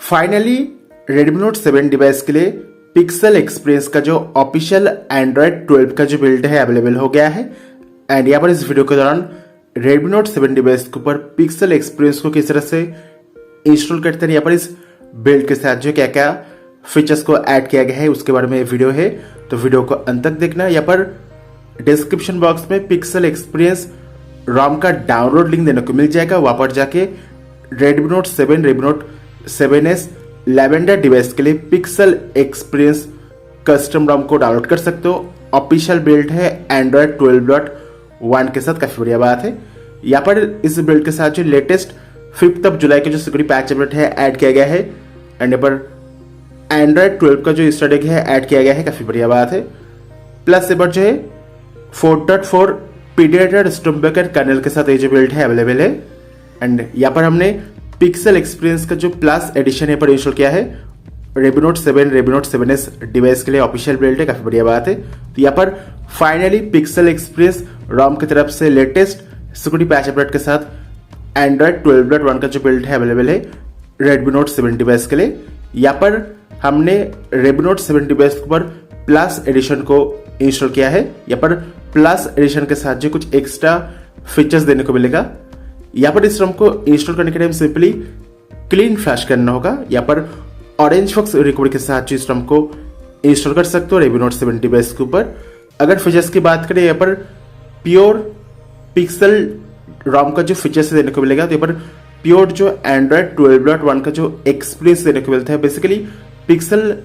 Finally Redmi Note 7 device के लिए pixel experience का जो ऑफिशियल Android 12 का जो बिल्ड है अवेलेबल हो गया है। एंड यहाँ पर इस वीडियो के दौरान Redmi Note 7 डिवाइस के ऊपर पिक्सल एक्सपीरियंस को किस तरह से इंस्टॉल करते हैं, यहाँ पर इस बिल्ड के साथ जो क्या क्या फीचर्स को ऐड किया गया है उसके बारे में वीडियो है, तो वीडियो को अंत तक देखना। यहाँ पर डिस्क्रिप्शन बॉक्स में पिक्सल एक्सपीरियंस ROM का डाउनलोड लिंक देने को मिल जाएगा। वहां पर जाके Redmi Note 7, Redmi Note 7S lavender device के लिए पिक्सल एक्सपीरियंस कस्टम ROM को डाउनलोड कर सकते हो। ऑफिशियल बिल्ड है Android 12.1 के साथ, काफी बढ़िया बात है। यहाँ पर इस बिल्ड के साथ जो लेटेस्ट 5 जुलाई के जो सिक्योरिटी पैच अपडेट है ऐड किया गया है। एंड यहाँ पर Android 12 का जो ईस्टर एग है ऐड किया गया है, काफी बढ़िया बात है। प्लस यहाँ पर जो है 4.4 पीडिएटेड स्टॉर्मबेकर कर्नल के साथ ये जो बिल्ड है अवेलेबल है। एंड यहाँ पर हमने पिक्सल एक्सपीरियंस का जो प्लस एडिशन यहाँ पर इंस्टॉल किया है Redmi Note 7, Redmi Note 7S device के लिए ऑफिशियल बिल्ड है, काफी बढ़िया बात है। तो यहाँ पर फाइनली पिक्सल एक्सपीरियंस ROM की तरफ से लेटेस्ट सिक्योरिटी पैच अपडेट के साथ Android 12.1 का जो बिल्ड है अवेलेबल है Redmi Note 7 डिवाइस के लिए। यहाँ पर हमने Redmi Note 7 डिवाइस के ऊपर प्लस एडिशन को इंस्टॉल किया है। यहाँ पर प्लस एडिशन के साथ जो कुछ एक्स्ट्रा फीचर्स देने को मिलेगा। यहाँ पर इस ROM को इंस्टॉल करने के टाइम सिंपली क्लीन फ्लैश करना होगा। यहाँ पर ऑरेंज फॉक्स रिकवरी के साथ जो इस ROM को इंस्टॉल कर सकते हो Redmi Note 7 डिवाइस के ऊपर। अगर फीचर्स की बात करें, यहाँ पर प्योर पिक्सल ROM का जो फीचर्स देने को मिलेगा, तो यहाँ पर प्योर जो Android 12.1 का जो एक्सपीरियंस देने को मिलता है। बेसिकली पिक्सल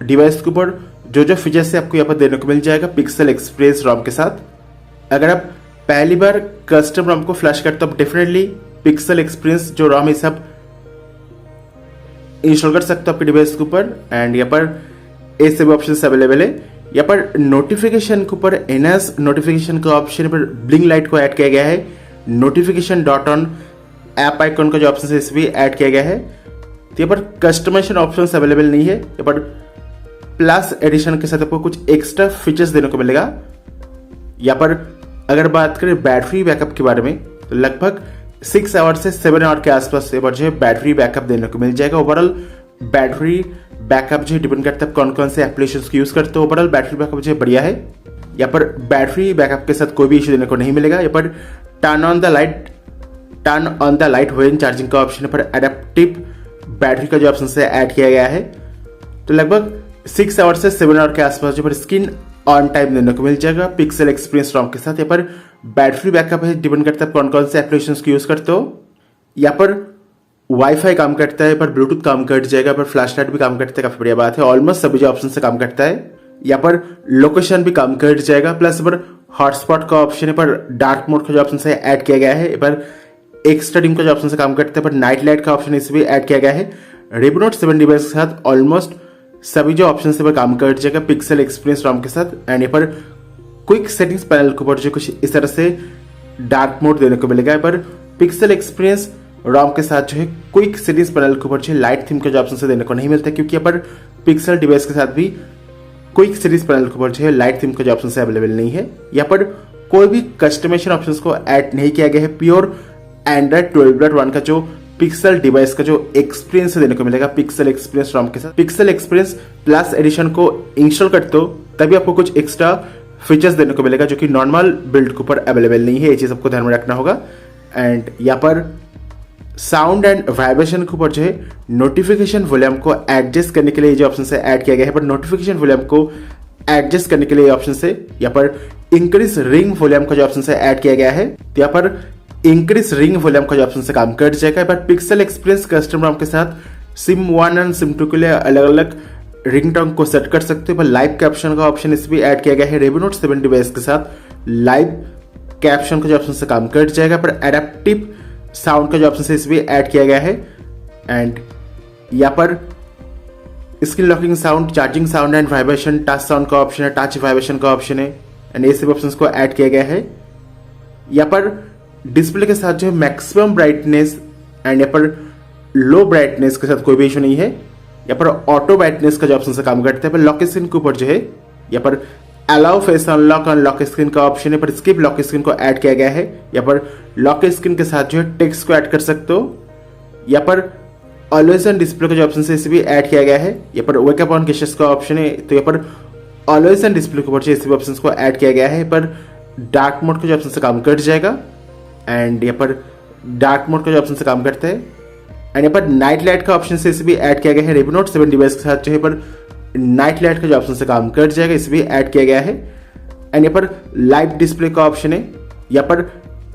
डिवाइस के ऊपर जो जो फीचर्स है आपको यहाँ पर देने को मिल जाएगा पिक्सल एक्सपीरियंस ROM के साथ। अगर आप पहली बार कस्टम ROM को फ्लैश करते हो, डेफिनेटली पिक्सल एक्सपीरियंस जो ROM है सब इंस्टॉल कर सकते हो आपके डिवाइस के ऊपर। एंड यहाँ पर ये सभी ऑप्शन अवेलेबल है। यहाँ पर नोटिफिकेशन के ऊपर एनहांस नोटिफिकेशन का ऑप्शन पर ब्लिंक लाइट को ऐड किया गया है। Notification dot on app icon का जो ऑप्शन है इसे भी ऐड किया गया है। तो यहाँ पर कस्टमाइजेशन ऑप्शन अवेलेबल नहीं है। यहाँ पर प्लस एडिशन के साथ आपको कुछ एक्स्ट्रा फीचर्स देने को मिलेगा। यहाँ पर अगर बात करें बैटरी बैकअप के बारे में, तो लगभग 6 आवर से 7 आवर के आसपास से जो है बैटरी बैकअप देने को मिल जाएगा। ओवरऑल बैटरी बैकअप जो है डिपेंड करता है कौन कौन से एप्लीकेशंस को यूज करते हो। ओवरऑल बैटरी बैकअप जो है बढ़िया है। यहाँ पर बैटरी बैकअप के साथ कोई भी इशू देने को नहीं मिलेगा। यहाँ पर turn on the light when charging का ऑप्शन पर एडेप्टिव बैटरी का जो ऑप्शन से ऐड किया गया है। तो लगभग 6 आवर से 7 आवर के आसपास जो पर स्क्रीन ऑन टाइम देने को मिल जाएगा पिक्सल एक्सपीरियंस ROM के साथ। यहाँ पर बैटरी बैकअप है डिपेंड करता है कौन कौन से एप्लीकेशंस को यूज करते हो। यहाँ पर वाईफाई काम करता है, पर ब्लूटूथ काम कर जाएगा, पर फ्लैश लाइट भी काम करता है, काफी बढ़िया बात है। ऑलमोस्ट सभी जो ऑप्शन से काम करता है। यहाँ पर लोकेशन भी काम कर जाएगा। प्लस पर हॉटस्पॉट का ऑप्शन है, पर डार्क मोड का जो ऑप्शन है ऐड किया गया है। यहाँ पर एक्स्ट्रा डिम का जो ऑप्शन से काम करता है, पर नाइट लाइट का ऑप्शन इसे भी ऐड किया गया है। Redmi Note 7 डिवाइस के साथ ऑलमोस्ट सभी जो ऑप्शन से काम कर जाएगा पिक्सल एक्सपीरियंस ROM के साथ। एंड यहाँ पर क्विक सेटिंग्स पैनल के ऊपर जो कुछ इस तरह से डार्क मोड देने को मिलेगा। यहाँ पर पिक्सल एक्सपीरियंस ROM के साथ जो है क्विक सेटिंग्स पैनल के ऊपर जो लाइट थीम का जो ऑप्शन से देने को नहीं मिलता, क्योंकि यहाँ पर पिक्सल डिवाइस के साथ भी क्विक सेटिंग्स पैनल के ऊपर जो है लाइट थीम का जो ऑप्शन से अवेलेबल नहीं है। यहाँ पर कोई भी कस्टमाइजेशन ऑप्शन को ऐड नहीं किया गया है। प्योर Android 12.1 का जो पिक्सल डिवाइस का जो एक्सपीरियंस देने को मिलेगा पिक्सल एक्सपीरियंस ROM के साथ। पिक्सल एक्सपीरियंस प्लस एडिशन को इंस्टॉल करते हो तभी आपको कुछ एक्स्ट्रा फीचर्स देने को मिलेगा जो कि नॉर्मल बिल्ड के ऊपर अवेलेबल नहीं है। ये चीज आपको ध्यान में रखना होगा। एंड यहाँ पर साउंड एंड वाइब्रेशन के ऊपर जो है नोटिफिकेशन वॉल्यूम को एडजस्ट करने के लिए जो ऑप्शन से ऐड किया गया है। पर नोटिफिकेशन वॉल्यूम को एडजस्ट करने के लिए ऑप्शन से यहाँ पर इंक्रीज रिंग वॉल्यूम का जो ऑप्शन से ऐड किया गया है। तो यहाँ पर इंक्रीज रिंग वॉल्यूम का जो ऑप्शन से काम कर जाएगा। पर पिक्सल एक्सपीरियंस कस्टम ROM के साथ SIM 1 और SIM 2 के लिए अलग अलग रिंग टोन को सेट कर सकते हो। पर लाइव कैप्शन का ऑप्शन इस भी ऐड किया गया है। Redmi Note 7 डिवाइस के साथ लाइव कैप्शन का जो ऑप्शन से काम कर जाएगा। पर एडेप्टिव साउंड का जो ऑप्शन है इस भी ऐड किया गया है। एंड यहाँ पर screen locking sound, charging sound and vibration, touch sound का ऑप्शन है, टच वाइब्रेशन का ऑप्शन है। एंड ये सभी ऑप्शन को ऐड किया गया है। यहाँ पर डिस्प्ले के साथ जो है मैक्सिमम ब्राइटनेस एंड यहाँ पर लो ब्राइटनेस के साथ कोई भी इशू नहीं है। यहाँ पर ऑटो ब्राइटनेस का जो ऑप्शन से काम करता है। पर लॉक स्क्रीन के ऊपर जो है यहाँ पर अलाउ फेस अनलॉक और लॉक स्क्रीन का ऑप्शन है, पर स्किप लॉक स्क्रीन को ऐड किया गया है। यहाँ पर लॉक स्क्रीन के साथ जो है टेक्स्ट को ऐड कर सकते हो। यहाँ पर ऑलवेज ऑन डिस्प्ले का जो ऑप्शन है इसे भी ऐड किया गया है। यहाँ पर वेकअप ऑन गेस्टर्स का ऑप्शन है, तो यहाँ पर ऑलवेज ऑन डिस्प्ले के ऊपर इस ऑप्शन को ऐड किया गया है। यहाँ पर डार्क मोड का जो ऑप्शन से काम कर जाएगा एंड यहाँ पर डार्क मोड का जो ऑप्शन से काम करता है। एंड यहाँ पर नाइट लाइट का ऑप्शन से इसे भी ऐड किया गया है। रेबी नोट 7 डिवाइस के साथ जो है पर नाइट लाइट का जो ऑप्शन से काम कर जाएगा, इसे भी ऐड किया गया है। एंड यहाँ पर लाइव डिस्प्ले का ऑप्शन है, यहाँ पर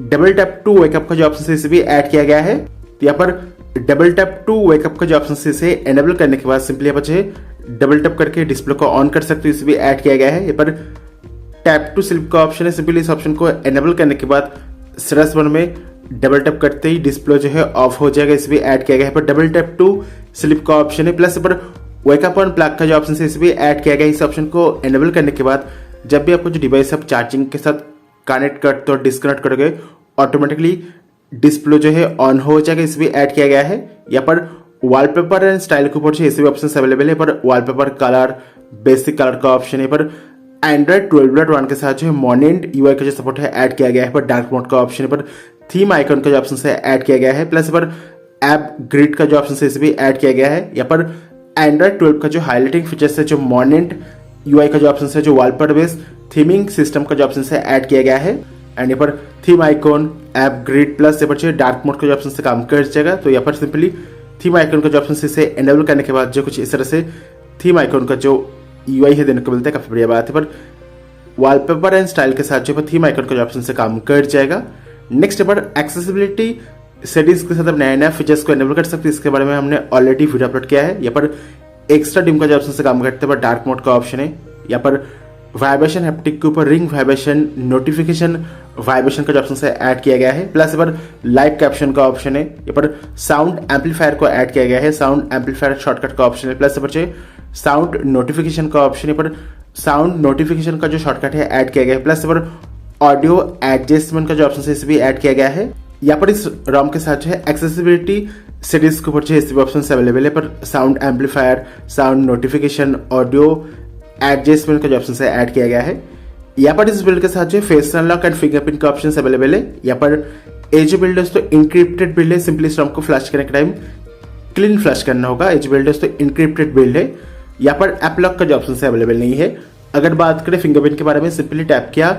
डबल टैप टू वेकअप का जो ऑप्शन है इसे भी ऐड किया गया है। तो यहाँ पर डबल टैप टू वेकअप का जो ऑप्शन है इसे एनेबल करने के बाद सिंपली यहाँ पर जो है डबल टैप करके डिस्प्ले को ऑन कर सकते हो, इसे भी ऐड किया गया है। यहाँ पर टैप टू स्लिप का ऑप्शन है, सिंपली इस ऑप्शन को एनेबल करने के बाद सरस वन में डबल टैप करते ही डिस्प्ले जो है ऑफ हो जाएगा, इसे भी ऐड किया गया है। पर डबल टैप टू स्लिप का ऑप्शन है, प्लस पर वेकअप ऑन प्लग का जो ऑप्शन है इसे भी ऐड किया गया है। इस ऑप्शन को एनेबल करने के बाद जब भी आपको जो डिवाइस आप चार्जिंग के साथ कनेक्ट करते हो डिस्कनेक्ट करोगे, ऑटोमेटिकली डिस्प्ले जो है ऑन हो जाएगा, इसे भी ऐड किया गया है। यहाँ पर वॉलपेपर एंड स्टाइल के ऊपर जो इसे भी ऑप्शन अवेलेबल है। पर वॉलपेपर कलर, बेसिक कलर का ऑप्शन है। पर एंड्रॉइड 12.1 के साथ जो है मॉनिट यूआई का जो सपोर्ट है ऐड किया गया है। पर डार्क मोड का ऑप्शन है, पर थीम आइकन का जो ऑप्शन है ऐड किया गया है। प्लस पर ऐप ग्रिड का जो ऑप्शन है इसे भी ऐड किया गया है। यहाँ पर एंड्रॉइड 12 का जो हाईलाइटिंग फीचर्स है, जो मॉनिट यूआई का जो ऑप्शन है, जो वॉलपेपर बेस्ड थीमिंग सिस्टम का जो ऑप्शन है ऐड किया गया है। एंड यहाँ पर theme icon, app grid plus यहाँ पर जो डार्क मोड का जो ऑप्शन से काम कर जाएगा। तो यहाँ पर सिंपली थीम आइकन का जो ऑप्शन से एनेबल करने के बाद जो कुछ इस तरह से थीम आइकन का जो यूआई है देने को मिलता है, काफी बढ़िया बात है। पर वॉलपेपर एंड स्टाइल के साथ जो थीम आइकन का जो ऑप्शन से काम कर जाएगा। नेक्स्ट पर एक्सेसिबिलिटी सेटिंग्स के साथ आप नया नया फीचर्स को एनेबल कर सकते हैं, इसके बारे में हमने ऑलरेडी वीडियो अपलोड किया है। यहाँ पर एक्स्ट्रा डिम का जो ऑप्शन से काम करते हैं, पर डार्क मोड का ऑप्शन है। यहाँ पर वाइब्रेशन हैप्टिक के ऊपर रिंग वाइब्रेशन, नोटिफिकेशन वाइब्रेशन का जो ऑप्शन है ऐड किया गया है। प्लस यहाँ पर लाइव कैप्शन का ऑप्शन है। यहाँ पर साउंड एम्पलीफायर को ऐड किया गया है, साउंड एम्पलीफायर शॉर्टकट का ऑप्शन है। प्लस यहाँ पर साउंड नोटिफिकेशन का ऑप्शन है, पर साउंड नोटिफिकेशन का जो शॉर्टकट है ऐड किया गया है। प्लस यहाँ पर ऑडियो एडजस्टमेंट का जो ऑप्शन है इसे भी ऐड किया गया है। यहाँ पर इस रॉम के साथ जो है एक्सेसिबिलिटी सेटिंग्स के ऊपर जो है इस ऑप्शन अवेलेबल है। पर sound amplifier, sound notification, audio adjustment का जो ऑप्शन है ऐड किया गया है। यहाँ पर इस बिल्ड के साथ जो फेस अनलॉक एंड फिंगरप्रिंट का ऑप्शन अवेलेबल है। यहाँ पर एज बिल्ड तो इंक्रिप्टेड बिल्ड है, सिंपली इस रॉम को फ्लैश करने के टाइम क्लीन फ्लैश करना होगा। एज बिल्ड तो इंक्रिप्टेड बिल्ड है। यहाँ पर ऐप लॉक का जो ऑप्शन अवेलेबल नहीं है। अगर बात करें फिंगरप्रिंट के बारे में, सिंपली टैप किया,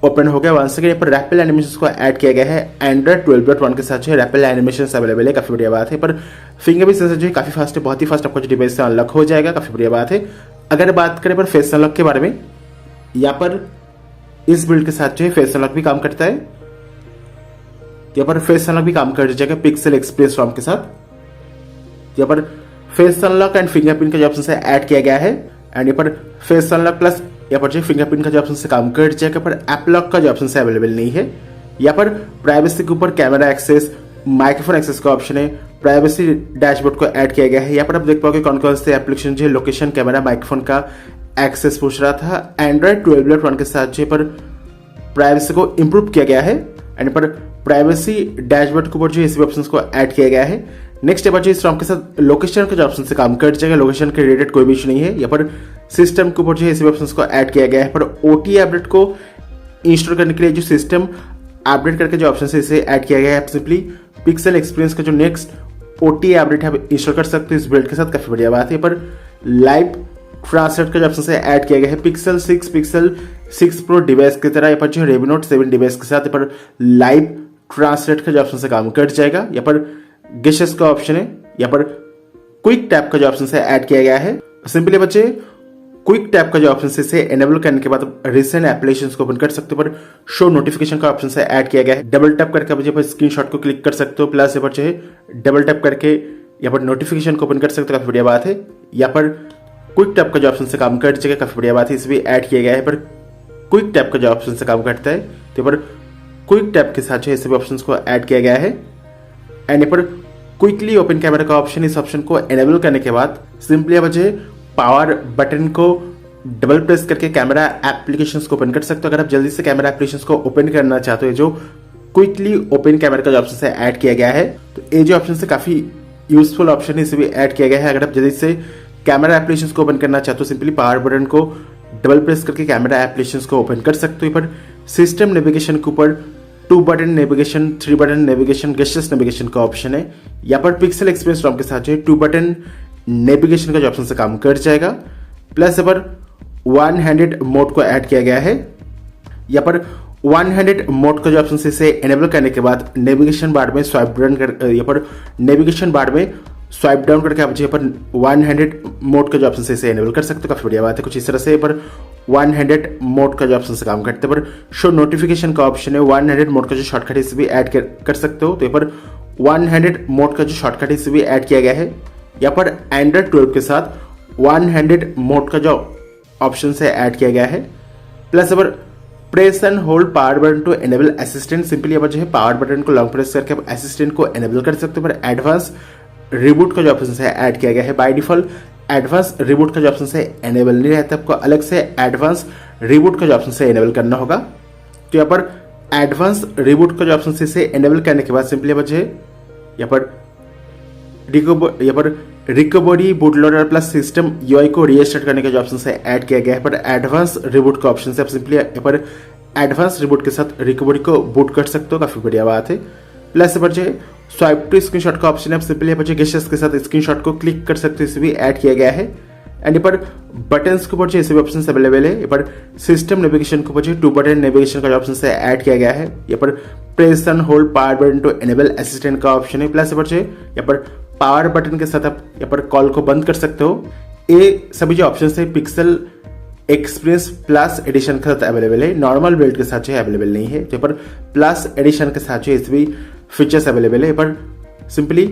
ओपन हो गया। वंस अगेन यहाँ पर रैपिड एनिमेशन को ऐड किया गया है। एंड्रॉइड 12.1 के साथ जो है रैपिड एनिमेशन अवेलेबल है, काफी बढ़िया बात है। पर फिंगरप्रिंट सेंसर जो है काफी फास्ट है, बहुत ही फास्ट आपका जो डिवाइस से अनलॉक हो जाएगा, काफी बढ़िया बात है। अगर बात करें पर फेस अनलॉक के बारे में, यहाँ पर इस बिल्ड के साथ जो है फेस अनलॉक भी काम करता है। यहाँ पर फेस अनलॉक भी काम कर जाएगा पिक्सल एक्सप्रेस रॉम के साथ। यहाँ पर फेस अनलॉक एंड फिंगरप्रिंट का जो ऑप्शन है ऐड किया गया है। एंड यहाँ पर फेस अनलॉक प्लस यहाँ पर जो फिंगरप्रिंट का जो ऑप्शन से काम कर जाएगा, पर ऐप लॉक का जो ऑप्शन है अवेलेबल नहीं है। यहाँ पर प्राइवेसी के ऊपर कैमरा एक्सेस, माइक्रोफोन एक्सेस का ऑप्शन है। प्राइवेसी डैशबोर्ड को ऐड किया गया है। यहाँ पर आप देख पाओगे कौन कौन से एप्लीकेशन जो है लोकेशन, कैमरा, माइक्रोफोन का एक्सेस पूछ रहा था। एंड्रॉइड 12.1 के साथ जो पर प्राइवेसी को इम्प्रूव किया गया है। एंड पर प्राइवेसी डैशबोर्ड के ऊपर जो इस ऑप्शन को ऐड किया गया है। नेक्स्ट यहाँ पर जो इस रॉम के साथ लोकेशन के जो ऑप्शन से काम कर जाएगा, लोकेशन के रिलेटेड कोई भी इशू नहीं है। यहाँ पर सिस्टम के ऊपर जो है इस ऑप्शन को ऐड किया गया है। पर ओटी अपडेट को इंस्टॉल करने के लिए जो सिस्टम अपडेट करके जो ऑप्शन है इसे ऐड किया गया है। सिंपली पिक्सल एक्सपीरियंस का जो नेक्स्ट ओटी अपडेट है इंस्टॉल कर सकते हो इस बिल्ड के साथ, काफी बढ़िया बात है। पर लाइव ट्रांसलेट का जो ऑप्शन है ऐड किया गया है। पिक्सल 6 प्रो डिवाइस की तरह यहाँ पर जो रेवी नोट 7 डिवाइस के साथ यहाँ पर लाइव ट्रांसलेट का जो ऑप्शन से काम कर जाएगा। यहाँ पर गेस्टर्स का ऑप्शन है। यहाँ पर क्विक टैप का जो ऑप्शन है ऐड किया गया है। सिंपली बच्चे क्विक टैप का जो ऑप्शन है इसे एनेबल करने के बाद रिसेंट एप्लीकेशंस को ओपन कर सकते हो। पर शो नोटिफिकेशन का ऑप्शन है ऐड किया गया है। डबल टैप करके आप स्क्रीनशॉट को क्लिक कर सकते हो। प्लस यहाँ पर जो है डबल टैप करके यहाँ पर नोटिफिकेशन को ओपन कर सकते हो, काफी बढ़िया बात है। यहाँ पर क्विक टैप का जो ऑप्शन से काम कर जाएगा, काफी बढ़िया बात है, इसे भी ऐड किया गया है। पर क्विक टैप का जो ऑप्शन से काम करता है, तो यहाँ पर क्विक टैप के साथ जो है सभी ऑप्शन को ऐड किया गया है। एंड यहाँ पर क्विकली ओपन कैमरा का ऑप्शन, इस ऑप्शन को एनेबल करने के बाद सिंपली आप जो पावर बटन को डबल प्रेस करके कैमरा एप्लीकेशंस को ओपन कर सकते हो। अगर आप जल्दी से कैमरा एप्लीकेशंस को ओपन करना चाहते हो, जो क्विकली ओपन कैमरा का जो ऑप्शन से ऐड किया गया है, तो ये जो ऑप्शन से काफी यूजफुल ऑप्शन है, इसे भी ऐड किया गया है। अगर आप जल्दी से कैमरा एप्लीकेशंस को ओपन करना चाहते हो, सिंपली पावर बटन को डबल प्रेस करके कैमरा एप्लीकेशंस को ओपन कर सकते हो। पर सिस्टम नेविगेशन के ऊपर 2 button navigation, 3 button navigation, gestures navigation का ऑप्शन है। यहाँ पर पिक्सल एक्सपीरियंस रॉम के साथ जो है 2 बटन नेविगेशन का जो ऑप्शन से काम कर जाएगा। प्लस यहाँ पर वन हैंडेड मोड को ऐड किया गया है। यहाँ पर वन हैंडेड मोड का जो ऑप्शन से इसे एनेबल करने के बाद नेविगेशन बार में स्वाइप डाउन कर, यहाँ पर नेविगेशन बार में स्वाइप डाउन करके आप यहाँ पर वन हैंडेड मोड का जो ऑप्शन से इसे एनेबल कर सकते हो। काफी बढ़िया बात है। कुछ इस तरह से यहाँ पर वन हैंडेड मोड का जो ऑप्शन से काम करते हैं। पर शो नोटिफिकेशन का ऑप्शन है, वन हैंडेड मोड का जो शॉर्टकट है इसे भी ऐड कर सकते हो। तो यहाँ पर वन हैंडेड मोड का जो शॉर्टकट है इसे भी ऐड किया गया है। यहाँ पर एंड्रॉइड 12 के साथ वन हैंडेड मोड का जो ऑप्शन से ऐड किया गया है। प्लस यहाँ पर press and hold power button to enable assistant, simply यहाँ पर जो है पावर बटन को लॉन्ग प्रेस करके आप असिस्टेंट को एनेबल कर सकते हो। पर एडवांस रिबूट का जो ऑप्शन है ऐड किया गया है। बाय डिफॉल्ट एडवांस रिबूट का जो ऑप्शन है एनेबल नहीं रहता, आपको अलग से एडवांस रिबूट का जो ऑप्शन है एनेबल करना होगा। तो यहाँ पर एडवांस रिबूट का जो ऑप्शन से एनेबल करने के बाद सिंपली यहाँ पर recovery boot loader plus system UI को रीस्टार्ट करने का जो ऑप्शन है ऐड किया गया है। पर एडवांस रिबूट का ऑप्शन से आप सिंपली यहाँ पर एडवांस रिबूट के साथ रिकवरी को बूट कर सकते हो। काफी बढ़िया बात है। प्लस यहाँ पर जो है स्वाइप टू स्क्रीनशॉट का ऑप्शन है, आप सिंपली यहाँ पर गेस्चर्स के साथ स्क्रीनशॉट को क्लिक कर सकते हो, इसे भी ऐड किया गया है। एंड यहाँ पर बटन्स के ऊपर जो ऐसे भी ऑप्शन अवेलेबल है। यहाँ पर सिस्टम नेविगेशन के ऊपर जो 2 बटन नेविगेशन का जो ऑप्शन है ऐड किया गया है। यहाँ पर press and hold power button to enable assistant का ऑप्शन है। प्लस यहाँ पर जो यहाँ पर पावर बटन के साथ आप यहाँ पर कॉल को बंद कर सकते हो। ये सभी जो ऑप्शन है पिक्सल एक्सपीरियंस प्लस एडिशन के साथ अवेलेबल है, नॉर्मल बिल्ड के साथ जो है अवेलेबल नहीं है। यहाँ पर प्लस एडिशन के साथ जो है भी फीचर्स अवेलेबल है। यहाँ पर सिंपली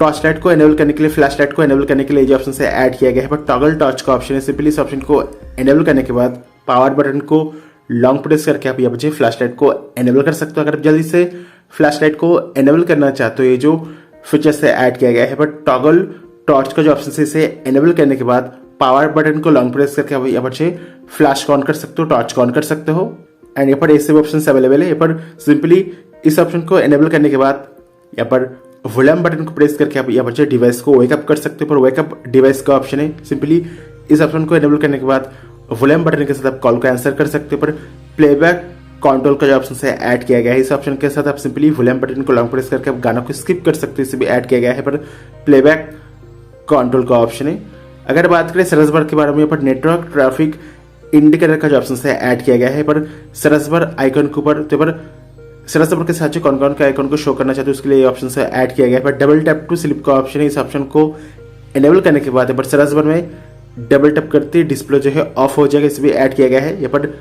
टॉर्च लाइट को एनेबल करने के लिए, फ्लैश लाइट को एनेबल करने के लिए जो ऑप्शन है ऐड किया गया है। पर टॉगल टॉर्च का ऑप्शन है, सिंपली इस ऑप्शन को एनेबल करने के बाद पावर बटन को लॉन्ग प्रेस करके आप यहाँ पर फ्लैश लाइट को एनेबल कर सकते हो। अगर आप जल्दी से फ्लैश लाइट को एनेबल करना चाहते हो, ये जो फीचर्स से ऐड किया गया है। पर टॉगल टॉर्च का जो ऑप्शन है इसे एनेबल करने के बाद पावर बटन को लॉन्ग प्रेस करके आप यहाँ पर से फ्लैश को ऑन कर सकते हो, टॉर्च को ऑन कर सकते हो। एंड यहाँ पर ऐसे भी ऑप्शन अवेलेबल है। यहाँ पर सिंपली इस ऑप्शन को एनेबल करने के बाद यहाँ पर वॉल्यूम बटन को प्रेस करके आप यहाँ पर डिवाइस को वेकअप कर सकते हो। पर वेकअप डिवाइस का ऑप्शन है, सिंपली इस ऑप्शन को एनेबल करने के बाद वॉल्यूम बटन के साथ आप कॉल को आंसर कर सकते हो। पर प्लेबैक कंट्रोल का जो ऑप्शन है ऐड किया गया है। इस ऑप्शन के साथ आप सिंपली वॉल्यूम बटन को लॉन्ग प्रेस करके आप गाना को स्किप कर सकते हो, इसे भी ऐड किया गया है। पर प्लेबैक कंट्रोल का ऑप्शन है। अगर बात करें सर्च बार के बारे में, यहाँ पर नेटवर्क ट्रैफिक इंडिकेटर का जो ऑप्शन है ऐड किया गया है। पर सर्च बार आइकन के ऊपर, तो पर सर्च बार के साथ जो कौन कौन के आइकन को शो करना चाहते हो उसके लिए ऑप्शन है ऐड किया गया है। पर डबल टैप टू स्लिप का ऑप्शन है, इस ऑप्शन को एनेबल करने के बाद यहाँ पर सर्च बार में डबल टैप करते डिस्प्ले जो है ऑफ हो जाएगा, इसे भी ऐड किया गया है। यहाँ पर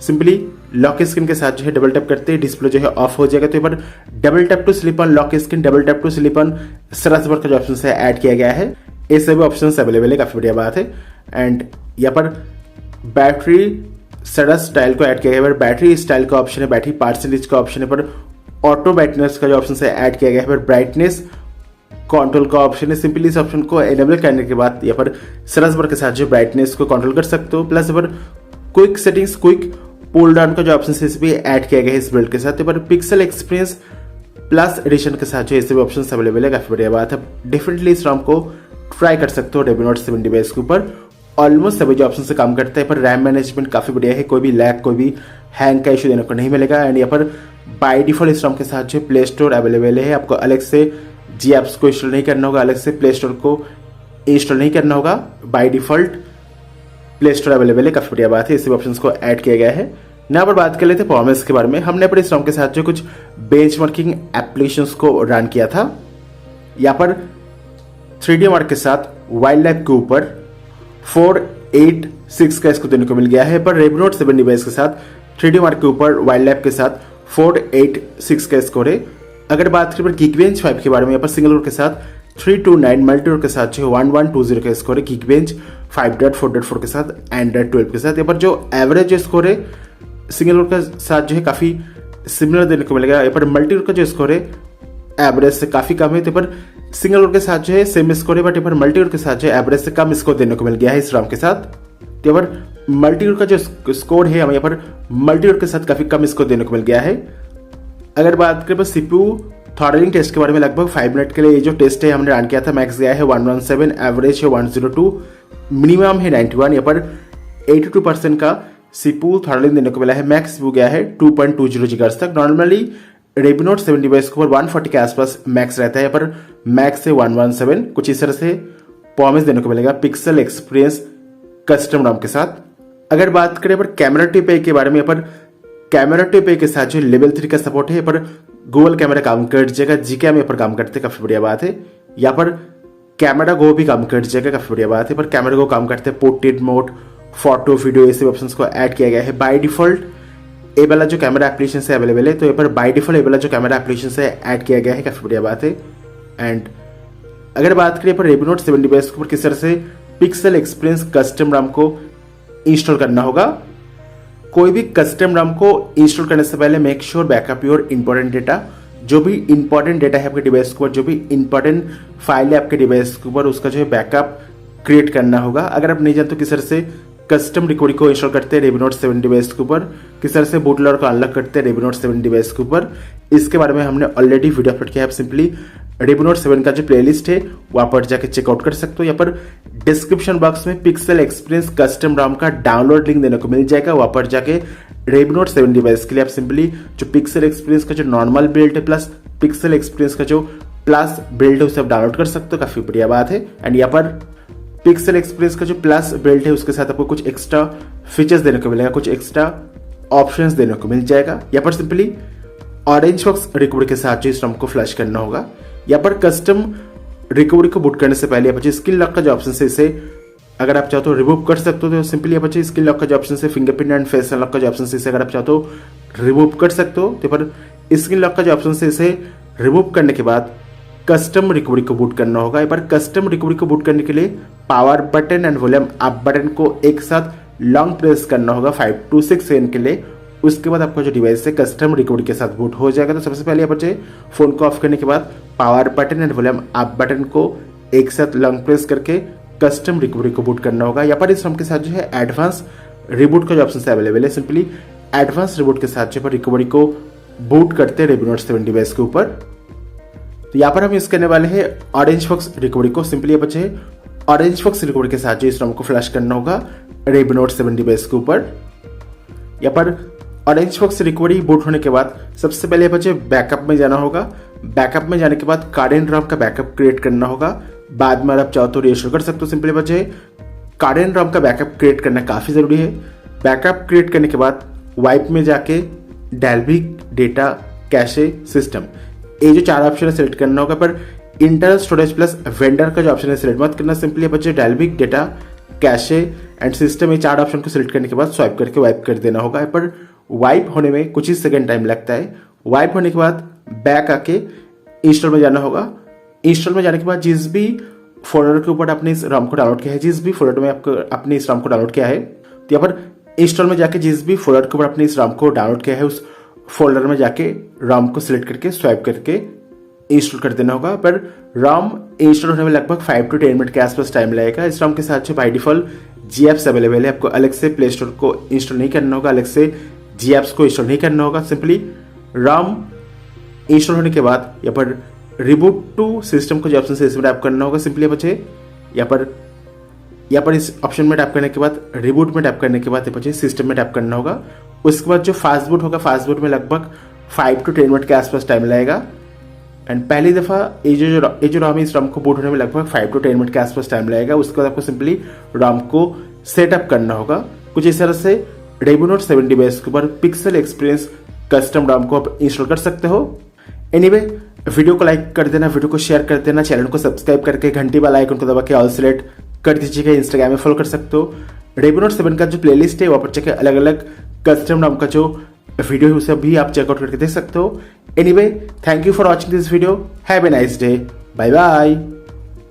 सिंपली लॉक स्क्रीन के साथ जो है डबल टैप करते डिस्प्ले जो है ऑफ हो जाएगा। तो यहाँ पर double tap to sleep on lock screen, double tap to sleep on search bar का जो ऑप्शन है ऐड किया गया है। ये सभी ऑप्शन अवेलेबल है, काफी बढ़िया बात है। एंड यहाँ पर बैटरी सडा स्टाइल को ऐड किया गया है। बैटरी स्टाइल का ऑप्शन है, बैटरी परसेंटेज का ऑप्शन है। पर ऑटो ब्राइटनेस का जो ऑप्शन है ऐड किया गया है। पर ब्राइटनेस कंट्रोल का ऑप्शन है, सिंपली इस ऑप्शन को एनेबल करने के बाद यहाँ पर सर्च बार के साथ जो ब्राइटनेस को कंट्रोल कर सकते हो। प्लस यहाँ पर quick settings, quick pull down का जो ऑप्शन है इस भी ऐड किया गया है इस बिल्ड के साथ। पर पिक्सल एक्सपीरियंस प्लस एडिशन के साथ जो ऐसे भी ऑप्शन अवेलेबल है, काफी बढ़िया बात है। डेफिनेटली इस रॉम को ट्राई कर सकते हो Redmi Note 7 डिवाइस के ऊपर। ऑलमोस्ट सभी जो ऑप्शन से काम करते हैं। पर रैम मैनेजमेंट काफी बढ़िया है, कोई भी लैग, कोई भी हैंग का इशू देने को नहीं मिलेगा। एंड यहाँ पर बाय डिफॉल्ट इस रॉम के साथ जो प्ले स्टोर अवेलेबल है, आपको अलग से जी एप्स को इंस्टॉल नहीं करना होगा, अलग से प्ले स्टोर को इंस्टॉल नहीं करना होगा। By default play store available है, काफी बढ़िया बात है। इस ऑप्शन को ऐड किया गया है। यहाँ पर बात कर लेते हैं परफॉर्मेंस के बारे में। हमने पर इस रॉम के साथ जो कुछ बेंचमार्किंग एप्लीकेशंस को रन किया था। यहाँ पर 3D मार्क के साथ वाइल्ड लाइफ के ऊपर 486 का इसको देने को मिल गया है। पर Redmi Note 7 डिवाइस के साथ 3D मार्क के ऊपर वाइल्ड लाइफ के साथ 486 का स्कोर है। अगर बात करें Geekbench 5 के बारे में, यहाँ पर सिंगल कोर के साथ 329, मल्टी कोर के साथ जो 1120 का स्कोर है। Geekbench 5.4.4 के साथ, Android 12 के साथ। यहाँ पर जो एवरेज स्कोर है सिंगल कोर के साथ जो है काफी सिमिलर देने को मिलेगा। यहाँ पर मल्टी कोर का जो स्कोर है एवरेज से काफी कम है। तो पर सिंगल कोर के साथ जो है सेम स्कोर है, बट यहाँ पर मल्टी कोर के साथ जो है एवरेज से कम स्कोर देने को मिल गया है इस रॉम के साथ। तो यहाँ पर मल्टी कोर का जो स्कोर है हमें यहाँ पर मल्टी कोर के साथ काफी कम स्कोर देने को मिल गया है। अगर बात करें CPU थ्रॉटलिंग टेस्ट के बारे में, लगभग 5 मिनट के लिए ये जो टेस्ट है हमने रन किया था। मैक्स गया है 117, एवरेज है 102, मिनिमम है 91। यहाँ पर 82% का सीपीयू थ्रॉटलिंग देने को मिला है, मैक्स सीपीयू गया है 2.20 GHz तक। नॉर्मली Redmi Note 7 डिवाइस के ऊपर 140 के आसपास मैक्स रहता है, पर मैक्स से 117 कुछ इस तरह से परफॉर्मेंस देने को मिलेगा पिक्सल एक्सपीरियंस कस्टम रॉम के साथ। अगर बात करें पर कैमरा टिप ए के बारे में, पर कैमरा टिप ए के साथ जो लेवल 3 का सपोर्ट है, पर गूगल कैमरा काम कर जाएगा, जीकैम यहाँ पर काम करते काफी बढ़िया बात है। यहाँ पर कैमरा गो भी काम कर जाएगा, काफी बढ़िया बात है। पर कैमरा गो काम करते हैं पोर्ट्रेट मोड, फोटो, वीडियो, ऐसे ऑप्शंस को ऐड किया गया है। बाय डिफॉल्ट ए वाला जो कैमरा एप्लीकेशन से अवेलेबल है, तो यहाँ पर बाय डिफॉल्ट ए वाला जो कैमरा एप्लीकेशन से ऐड किया गया है, काफी बढ़िया बात है। एंड अगर बात करें पर Redmi Note 7 डिवाइस के ऊपर किस तरह से पिक्सल एक्सपीरियंस कस्टम रैम को इंस्टॉल करना होगा। कोई भी कस्टम रैम को इंस्टॉल करने से पहले make sure backup your important data. जो भी इंपॉर्टेंट डेटा है आपके डिवाइस के ऊपर, जो भी इंपॉर्टेंट फाइल है आपके डिवाइस के ऊपर, उसका जो है बैकअप क्रिएट करना होगा। अगर आप नहीं जानते तो किस तरह से कस्टम रिकवरी को इंस्टॉल करते हैं Redmi Note 7 डिवाइस के ऊपर, किस तरह से बूटलोडर को अनलॉक करते हैं Redmi Note 7 डिवाइस के ऊपर, इसके बारे में हमने ऑलरेडी वीडियो अपलोड किया है। आप सिंपली Redmi Note 7 का जो प्लेलिस्ट है वहां पर जाके चेकआउट कर सकते हो। यहाँ पर डिस्क्रिप्शन बॉक्स में पिक्सल एक्सपीरियंस कस्टम रैम का डाउनलोड लिंक देने को मिल जाएगा। वहां पर जाके Redmi Note 7 डिवाइस के लिए आप सिंपली जो पिक्सल एक्सपीरियंस का जो नॉर्मल बिल्ड है प्लस पिक्सल एक्सपीरियंस का जो प्लस बिल्ड है उसे आप डाउनलोड कर सकते हो, काफी बढ़िया बात है। एंड यहाँ पर पिक्सल एक्सपीरियंस का जो प्लस बिल्ड है उसके साथ आपको कुछ एक्स्ट्रा फीचर्स देने को मिलेगा, कुछ एक्स्ट्रा ऑप्शंस देने को मिल जाएगा। यहाँ पर सिंपली ऑरेंज बॉक्स रिकवरी के साथ जो इस रैम को फ्लैश करना होगा। यहाँ पर कस्टम रिकवरी को बूट करने से पहले यहाँ पर स्क्रीन लॉक का जो ऑप्शन है, इसे अगर आप चाहो तो रिमूव कर सकते हो। तो सिंपली यहाँ पर स्क्रीन लॉक का जो ऑप्शन है, फिंगरप्रिंट एंड फेस अनलॉक का जो ऑप्शन है, इसे अगर आप चाहो तो रिमूव कर सकते हो। तो पर स्क्रीन लॉक का जो ऑप्शन है, इसे रिमूव करने के बाद कस्टम रिकवरी को बूट करना होगा। पर कस्टम रिकवरी को बूट करने के लिए power button and volume up button को एक साथ लॉन्ग प्रेस करना होगा 5 to 6 सेकंड के लिए। उसके बाद आपका जो डिवाइस है कस्टम रिकवरी के साथ बूट हो जाएगा। तो सबसे पहले यहाँ पर फोन को ऑफ करने के बाद power button and volume up button को एक साथ लॉन्ग प्रेस करके कस्टम रिकवरी को बूट करना होगा। यहाँ पर इस रैम के साथ जो है एडवांस रिबूट का जो ऑप्शन अवेलेबल है, सिंपली एडवांस रिबूट के साथ जो रिकवरी को बूट करते हैं Redmi Note 7 डिवाइस के ऊपर। तो यहाँ पर हम यूज करने वाले हैं ऑरेंज बॉक्स रिकवरी को। सिंपली यहाँ पर ऑरेंज बॉक्स रिकवरी के साथ जो इस रैम को फ्लैश करना होगा Redmi Note 7 डिवाइस के ऊपर। यहाँ पर ऑरेंज बॉक्स रिकवरी बूट होने के बाद सबसे पहले यहाँ पर बैकअप में जाना होगा। बैकअप में जाने के बाद कार्डेन रैम का बैकअप क्रिएट करना होगा। बाद में आप चाहो तो रीइंस्टॉल कर सकते हो। सिंपली बचे कार्डेन रैम का बैकअप क्रिएट करना काफी जरूरी है। बैकअप क्रिएट करने के बाद वाइप में जाके डेल्विक डेटा कैशे सिस्टम, ये जो 4 ऑप्शन है सिलेक्ट करना होगा। पर इंटरनल स्टोरेज प्लस वेंडर का जो ऑप्शन है सिलेक्ट मत करना। सिंपली बच्चे Dalvik data cache and system, ये 4 ऑप्शन को सिलेक्ट करने के बाद स्वाइप करके वाइप कर देना होगा। पर वाइप होने में कुछ ही सेकंड टाइम लगता है। वाइप होने के बाद बैक आके इंस्टॉल में जाना होगा। इंस्टॉल में जाने के बाद जिस भी फोल्डर के ऊपर आपने इस रैम को डाउनलोड किया है, जिस भी फोल्डर में आपको अपने इस रैम को डाउनलोड किया है, तो यहाँ पर इंस्टॉल में जाके जिस भी फोल्डर के ऊपर अपने इस रैम को डाउनलोड किया है उस फोल्डर में जाके रैम को सिलेक्ट करके स्वाइप करके इंस्टॉल कर देना होगा। पर रैम इंस्टॉल होने में लगभग 5 to 10 मिनट के आसपास टाइम लगेगा। इस रैम के साथ जो by default ji apps available है, आपको अलग से प्ले स्टोर को इंस्टॉल नहीं करना होगा, अलग से जी एप्स को इंस्टॉल नहीं करना होगा। सिंपली रैम इंस्टॉल होने के बाद यहाँ पर रिबूट टू सिस्टम को जो ऑप्शन है इसमें टैप करना होगा। सिंपली बचे यहाँ पर इस ऑप्शन में टैप करने के बाद रिबूट में टैप करने के बाद बचे सिस्टम में टैप करना होगा। उसके बाद जो फास्ट बूट होगा, फास्ट बूट में लगभग 5 to 10 मिनट के आसपास टाइम लगेगा। एंड पहली दफा ये जो रैम है इस रैम को बूट होने में लगभग 5 to 10 मिनट के आसपास टाइम लगेगा। उसके बाद आपको सिंपली रैम को सेटअप करना होगा। कुछ इस तरह से Redmi Note 7 डिवाइस के ऊपर पिक्सल एक्सपीरियंस कस्टम रैम को आप इंस्टॉल कर सकते हो। एनीवे, वीडियो को लाइक कर देना, वीडियो को शेयर कर देना, चैनल को सब्सक्राइब करके घंटी वाला आइकन को दबा के ऑल सेलेक्ट कर दीजिएगा। इंस्टाग्राम में फॉलो कर सकते हो। Redmi Note 7 का जो प्लेलिस्ट है वहां पर जाके अलग अलग कस्टम रैम का जो वीडियो है उसे भी आप चेकआउट करके देख सकते हो। Anyway, thank you for watching this video. Have a nice day. Bye bye.